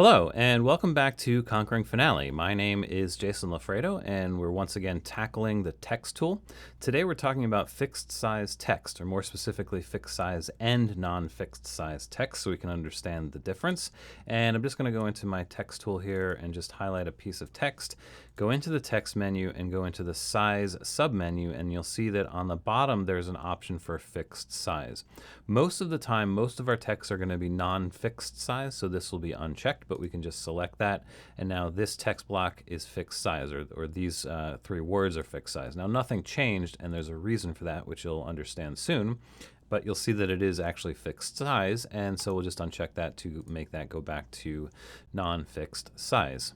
Hello, and welcome back to Conquering Finale. My name is Jason Lafredo, and we're once again tackling the text tool. Today we're talking about fixed size text, or more specifically, fixed size and non-fixed size text, so we can understand the difference. And I'm just going to go into my text tool here and just highlight a piece of text, go into the text menu and go into the size submenu, and you'll see that on the bottom there's an option for fixed size. Most of the time, most of our texts are going to be non-fixed size, so this will be unchecked, but we can just select that, and now this text block is fixed size, or these three words are fixed size. Now nothing changed, and there's a reason for that, which you'll understand soon, but you'll see that it is actually fixed size, and so we'll just uncheck that to make that go back to non-fixed size.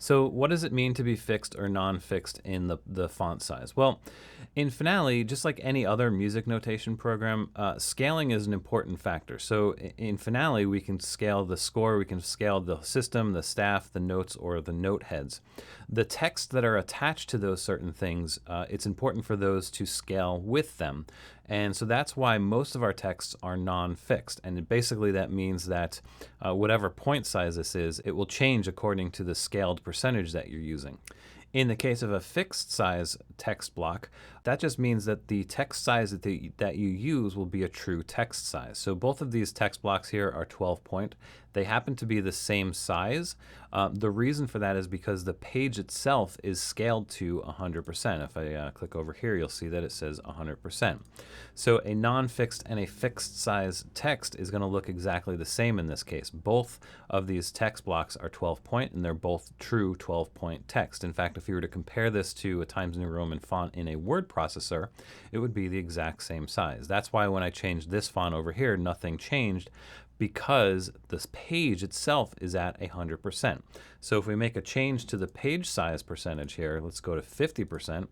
So what does it mean to be fixed or non-fixed in the font size? Well, in Finale, just like any other music notation program, scaling is an important factor. So in Finale, we can scale the score, we can scale the system, the staff, the notes, or the note heads. The texts that are attached to those certain things, it's important for those to scale with them. And so that's why most of our texts are non-fixed. And basically that means that whatever point size this is, it will change according to the scaled percentage that you're using. In the case of a fixed size text block, that just means that the text size that you use will be a true text size. So both of these text blocks here are 12 point. They happen to be the same size. The reason for that is because the page itself is scaled to 100%. If I click over here, you'll see that it says 100%. So a non-fixed and a fixed size text is going to look exactly the same in this case. Both of these text blocks are 12 point, and they're both true 12 point text. In fact, if you were to compare this to a Times New Roman font in a word processor, it would be the exact same size. That's why when I changed this font over here, nothing changed, because this page itself is at 100%. So if we make a change to the page size percentage here, let's go to 50%,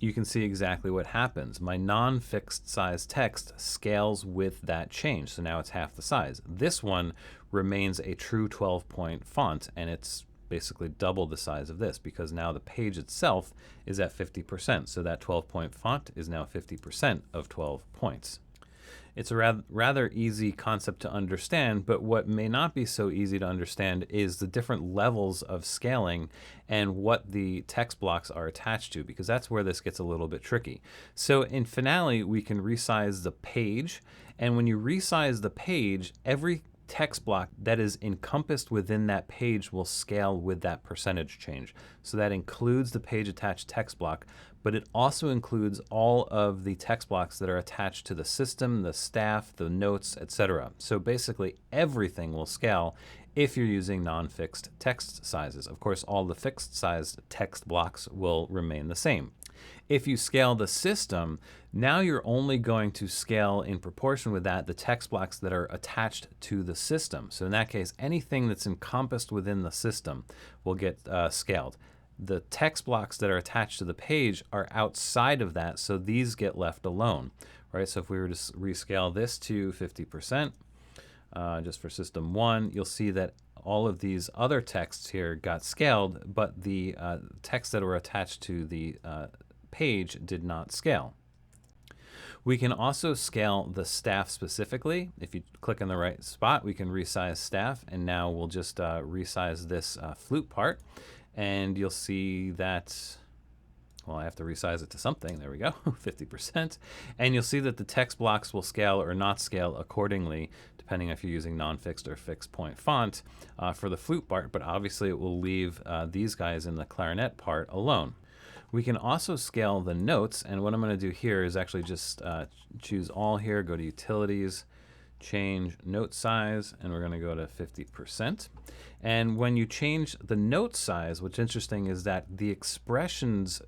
you can see exactly what happens. My non-fixed size text scales with that change, so now it's half the size. This one remains a true 12-point font, and it's basically double the size of this because now the page itself is at 50%. So that 12-point font is now 50% of 12 points. It's a rather easy concept to understand, but what may not be so easy to understand is the different levels of scaling and what the text blocks are attached to, because that's where this gets a little bit tricky. So in Finale, we can resize the page, and when you resize the page, every text block that is encompassed within that page will scale with that percentage change. So that includes the page attached text block, but it also includes all of the text blocks that are attached to the system, the staff, the notes, etc. So basically everything will scale if you're using non-fixed text sizes. Of course, all the fixed size text blocks will remain the same. If you scale the system, now you're only going to scale in proportion with that the text blocks that are attached to the system. So in that case, anything that's encompassed within the system will get scaled. The text blocks that are attached to the page are outside of that, so these get left alone. Right? So if we were to rescale this to 50%, just for system 1, you'll see that all of these other texts here got scaled, but the texts that were attached to the page did not scale. We can also scale the staff specifically. If you click in the right spot, we can resize staff, and now we'll just resize this flute part, and you'll see that, well, I have to resize it to something. There we go, 50%. And you'll see that the text blocks will scale or not scale accordingly, depending if you're using non-fixed or fixed point font for the flute part, but obviously it will leave these guys in the clarinet part alone. We can also scale the notes, and what I'm going to do here is actually just choose all here, go to Utilities, change note size, and we're going to go to 50%. And when you change the note size, what's interesting is that the expressions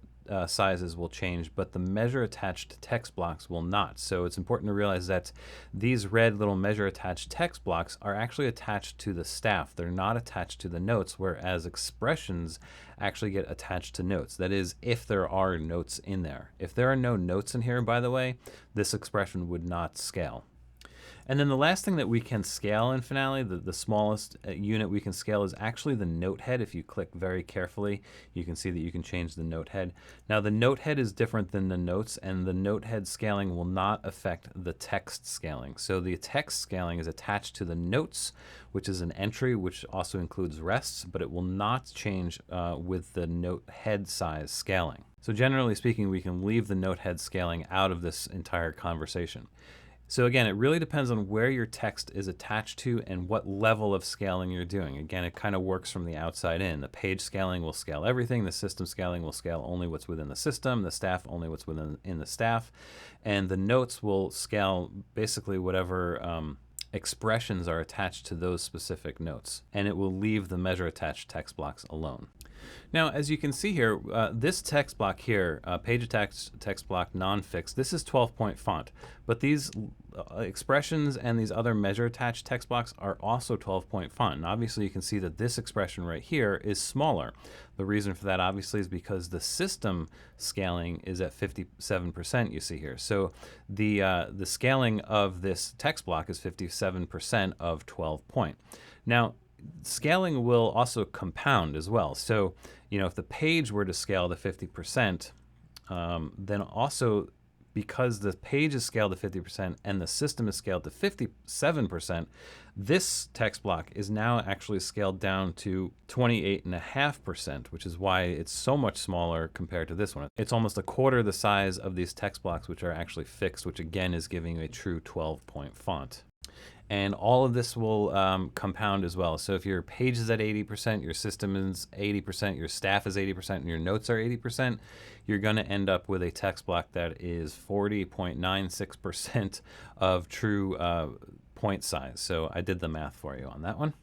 sizes will change, but the measure attached text blocks will not. So it's important to realize that these red little measure attached text blocks are actually attached to the staff. They're not attached to the notes, whereas expressions actually get attached to notes. That is, if there are notes in there. If there are no notes in here, by the way, this expression would not scale. And then the last thing that we can scale in Finale, the smallest unit we can scale, is actually the note head. If you click very carefully, you can see that you can change the note head. Now the note head is different than the notes, and the note head scaling will not affect the text scaling. So the text scaling is attached to the notes, which is an entry, which also includes rests, but it will not change with the note head size scaling. So generally speaking, we can leave the note head scaling out of this entire conversation. So again, it really depends on where your text is attached to and what level of scaling you're doing. Again, it kind of works from the outside in. The page scaling will scale everything. The system scaling will scale only what's within the system. The staff only what's within the staff. And the notes will scale basically whatever expressions are attached to those specific notes. And it will leave the measure attached text blocks alone. Now, as you can see here, this text block here, page attached text block NonFixed, this is 12-point font. But these expressions and these other measure attached text blocks are also 12-point font. And obviously you can see that this expression right here is smaller. The reason for that obviously is because the system scaling is at 57%, you see here. So the scaling of this text block is 57% of 12-point. Now, scaling will also compound as well. So, if the page were to scale to 50%, then also because the page is scaled to 50% and the system is scaled to 57%, this text block is now actually scaled down to 28.5%, which is why it's so much smaller compared to this one. It's almost a quarter the size of these text blocks, which are actually fixed, which again is giving you a true 12-point font. And all of this will compound as well. So if your page is at 80%, your system is 80%, your staff is 80%, and your notes are 80%, you're going to end up with a text block that is 40.96% of true point size. So I did the math for you on that one.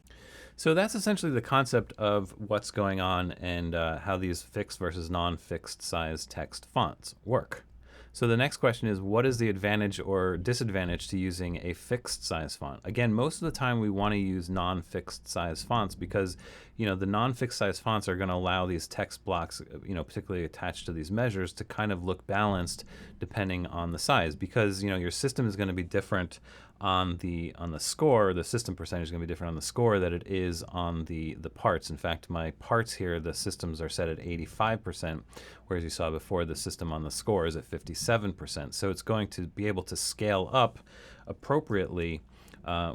So that's essentially the concept of what's going on and how these fixed versus non-fixed size text fonts work. So the next question is, what is the advantage or disadvantage to using a fixed size font? Again, most of the time we want to use non-fixed size fonts because, the non-fixed size fonts are going to allow these text blocks, particularly attached to these measures, to kind of look balanced depending on the size, because, your system is going to be different on the score. The system percentage is going to be different on the score that it is on the parts. In fact, my parts here, the systems are set at 85%, whereas you saw before the system on the score is at 57%. So it's going to be able to scale up appropriately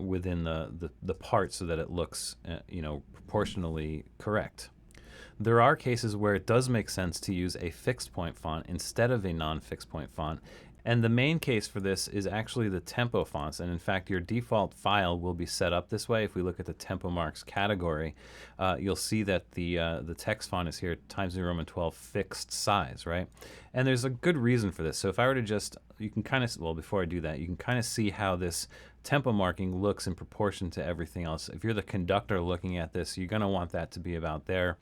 within the parts so that it looks proportionally correct. There are cases where it does make sense to use a fixed point font instead of a non-fixed point font. And the main case for this is actually the tempo fonts. And in fact, your default file will be set up this way. If we look at the tempo marks category, you'll see that the text font is here, Times New Roman 12 fixed size, right? And there's a good reason for this. So if I were to you can kind of, well, before I do that, you can kind of see how this tempo marking looks in proportion to everything else. If you're the conductor looking at this, you're going to want that to be about there.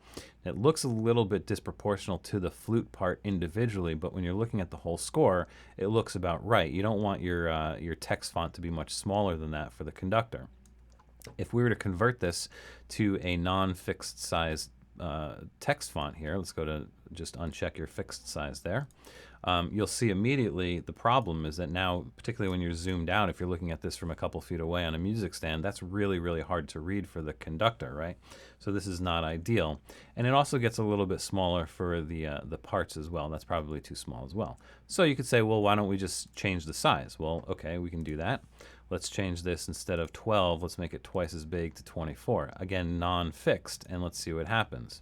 It looks a little bit disproportional to the flute part individually, but when you're looking at the whole score, it looks about right. You don't want your text font to be much smaller than that for the conductor. If we were to convert this to a non-fixed size text font here, let's go to just uncheck your fixed size there. You'll see immediately the problem is that now, particularly when you're zoomed out, if you're looking at this from a couple feet away on a music stand, that's really, really hard to read for the conductor, right? So this is not ideal. And it also gets a little bit smaller for the parts as well. That's probably too small as well. So you could say, well, why don't we just change the size? Well, okay, we can do that. Let's change this instead of 12. Let's make it twice as big to 24. Again, non-fixed, and let's see what happens.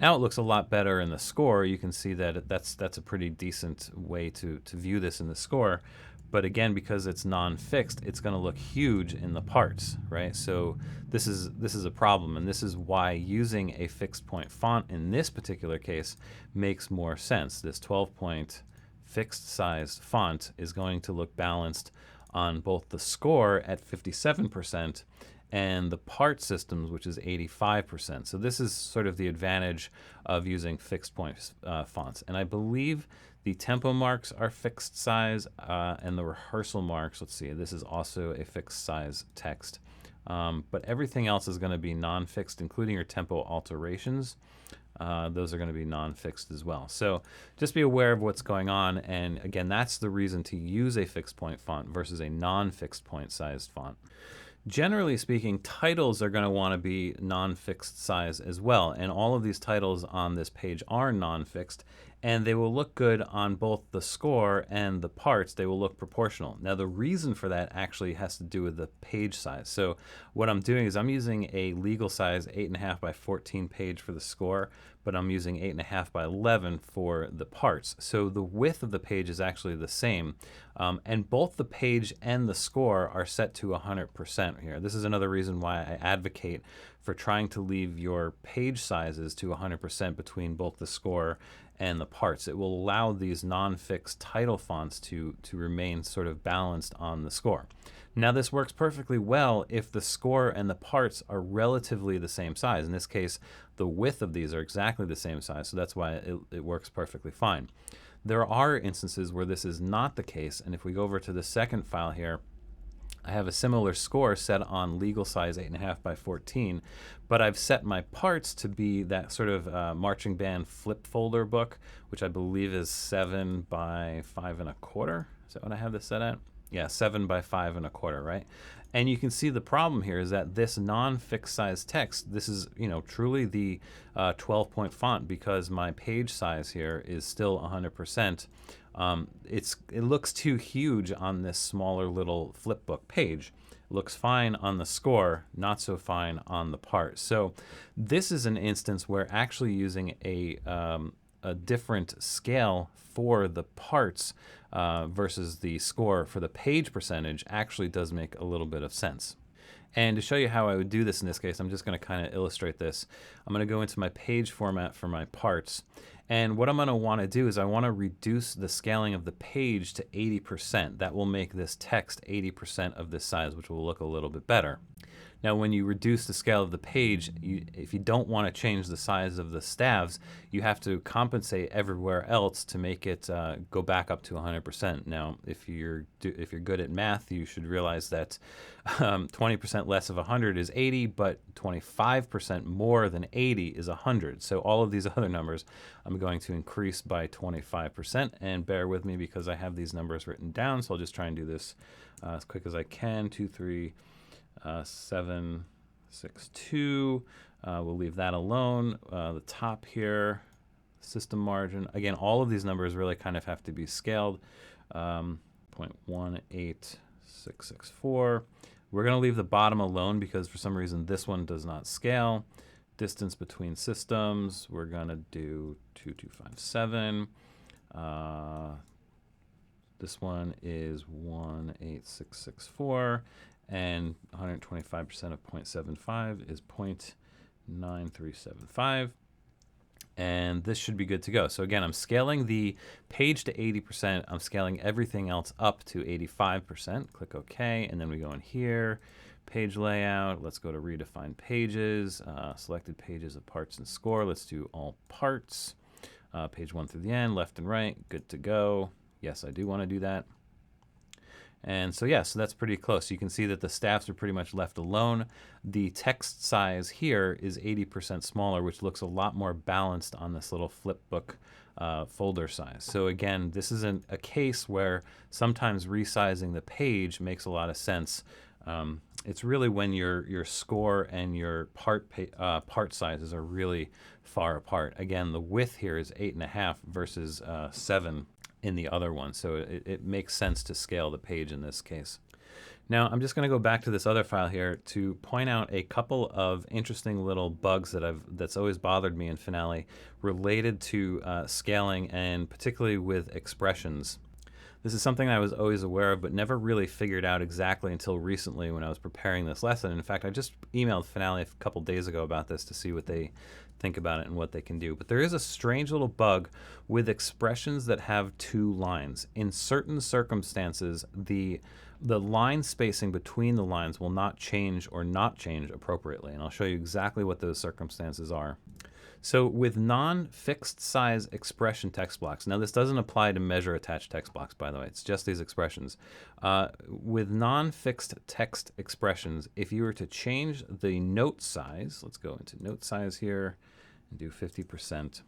Now it looks a lot better in the score. You can see that that's a pretty decent way to view this in the score. But again, because it's non-fixed, it's going to look huge in the parts, right? So this is a problem, and this is why using a fixed point font in this particular case makes more sense. This 12-point fixed sized font is going to look balanced on both the score at 57% and the part systems, which is 85%. So this is sort of the advantage of using fixed point fonts. And I believe the tempo marks are fixed size, and the rehearsal marks, let's see, this is also a fixed size text. But everything else is going to be non-fixed, including your tempo alterations. those are going to be non-fixed as well. So just be aware of what's going on. And again, that's the reason to use a fixed point font versus a non-fixed point sized font. Generally speaking, titles are going to want to be non-fixed size as well, and all of these titles on this page are non-fixed, and they will look good on both the score and the parts. They will look proportional. Now, the reason for that actually has to do with the page size. So what I'm doing is I'm using a legal size 8.5 by 14 page for the score, but I'm using 8.5 by 11 for the parts. So the width of the page is actually the same, and both the page and the score are set to 100% here. This is another reason why I advocate for trying to leave your page sizes to 100% between both the score and the parts. It will allow these non-fixed title fonts to remain sort of balanced on the score. Now, this works perfectly well if the score and the parts are relatively the same size. In this case, the width of these are exactly the same size, so that's why it works perfectly fine. There are instances where this is not the case, and if we go over to the second file here, I have a similar score set on legal size 8.5 by 14, but I've set my parts to be that sort of marching band flip folder book, which I believe is 7 by 5.25. Is that what I have this set at? Yeah, 7 by 5.25, right? And you can see the problem here is that this non-fixed size text, this is, truly the 12-point font because my page size here is still 100%. It looks too huge on this smaller little flipbook page. It looks fine on the score, not so fine on the part. So this is an instance where actually using a different scale for the parts versus the score for the page percentage actually does make a little bit of sense. And to show you how I would do this in this case, I'm just going to kind of illustrate this. I'm going to go into my page format for my parts. And what I'm going to want to do is I want to reduce the scaling of the page to 80%. That will make this text 80% of this size, which will look a little bit better. Now, when you reduce the scale of the page, if you don't want to change the size of the stavs, you have to compensate everywhere else to make it go back up to 100%. Now, if you're good at math, you should realize that 20% less of 100 is 80, but 25% more than 80 is 100. So all of these other numbers, I'm going to increase by 25%. And bear with me because I have these numbers written down, so I'll just try and do this as quick as I can. 2, 3. 7, 6, 2. We'll leave that alone. The top here, system margin. Again, all of these numbers really kind of have to be scaled. 0.18664. We're going to leave the bottom alone because for some reason this one does not scale. Distance between systems, we're going to do 2257. This one is 18664. And 125% of 0.75 is 0.9375. And this should be good to go. So again, I'm scaling the page to 80%. I'm scaling everything else up to 85%. Click OK. And then we go in here, page layout. Let's go to redefine pages, selected pages of parts and score. Let's do all parts. Page 1 through the end, left and right. Good to go. Yes, I do want to do that. And so, so that's pretty close. You can see that the staffs are pretty much left alone. The text size here is 80% smaller, which looks a lot more balanced on this little flipbook folder size. So again, this isn't a case where sometimes resizing the page makes a lot of sense. It's really when your score and your part sizes are really far apart. Again, the width here is 8.5 versus 7 in the other one, so it makes sense to scale the page in this case. Now, I'm just going to go back to this other file here to point out a couple of interesting little bugs that's always bothered me in Finale related to scaling, and particularly with expressions. This is something I was always aware of, but never really figured out exactly until recently when I was preparing this lesson. In fact, I just emailed Finale a couple days ago about this to see what they think about it and what they can do. But there is a strange little bug with expressions that have 2 lines. In certain circumstances, the line spacing between the lines will not change or not change appropriately. And I'll show you exactly what those circumstances are. So with non-fixed size expression text blocks, now this doesn't apply to measure attached text blocks, by the way, it's just these expressions. With non-fixed text expressions, if you were to change the note size, let's go into note size here and do 50%.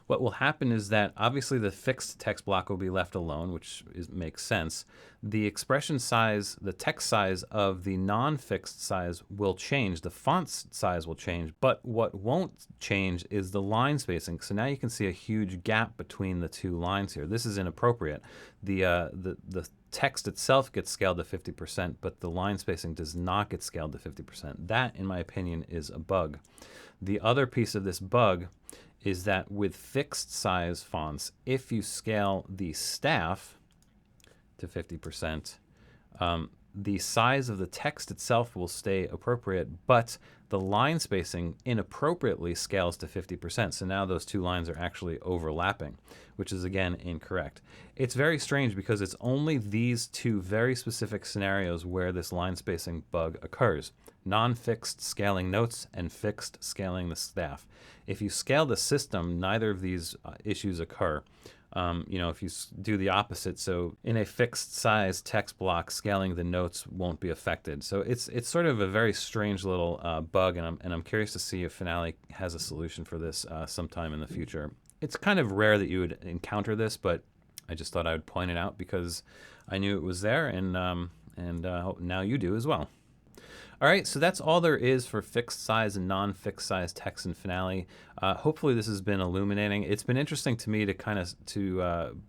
What will happen is that obviously the fixed text block will be left alone, which makes sense. The expression size, the text size of the non-fixed size will change. The font size will change, but what won't change is the line spacing. So now you can see a huge gap between the two lines here. This is inappropriate. The text itself gets scaled to 50%, but the line spacing does not get scaled to 50%. That, in my opinion, is a bug. The other piece of this bug is that with fixed size fonts, if you scale the staff to 50%, the size of the text itself will stay appropriate, but the line spacing inappropriately scales to 50%. So now those two lines are actually overlapping, which is again incorrect. It's very strange because it's only these two very specific scenarios where this line spacing bug occurs. Non-fixed scaling notes and fixed scaling the staff. If you scale the system, neither of these issues occur. If you do the opposite, so in a fixed size text block, scaling the notes won't be affected. So it's sort of a very strange little bug, and I'm curious to see if Finale has a solution for this sometime in the future. It's kind of rare that you would encounter this, but I just thought I would point it out because I knew it was there, and now you do as well. All right, so that's all there is for fixed size and non-fixed size text in Finale. Hopefully this has been illuminating. It's been interesting to me to kind of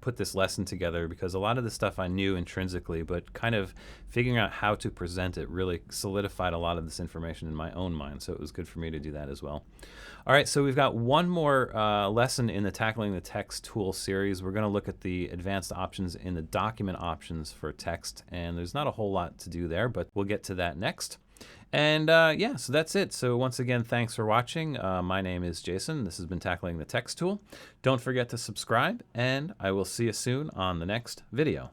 put this lesson together because a lot of the stuff I knew intrinsically, but kind of figuring out how to present it really solidified a lot of this information in my own mind. So it was good for me to do that as well. All right, so we've got one more lesson in the Tackling the Text tool series. We're going to look at the advanced options in the document options for text, and there's not a whole lot to do there, but we'll get to that next. And yeah, so that's it. So once again, thanks for watching. My name is Jason. This has been Tackling the Text tool. Don't forget to subscribe, and I will see you soon on the next video.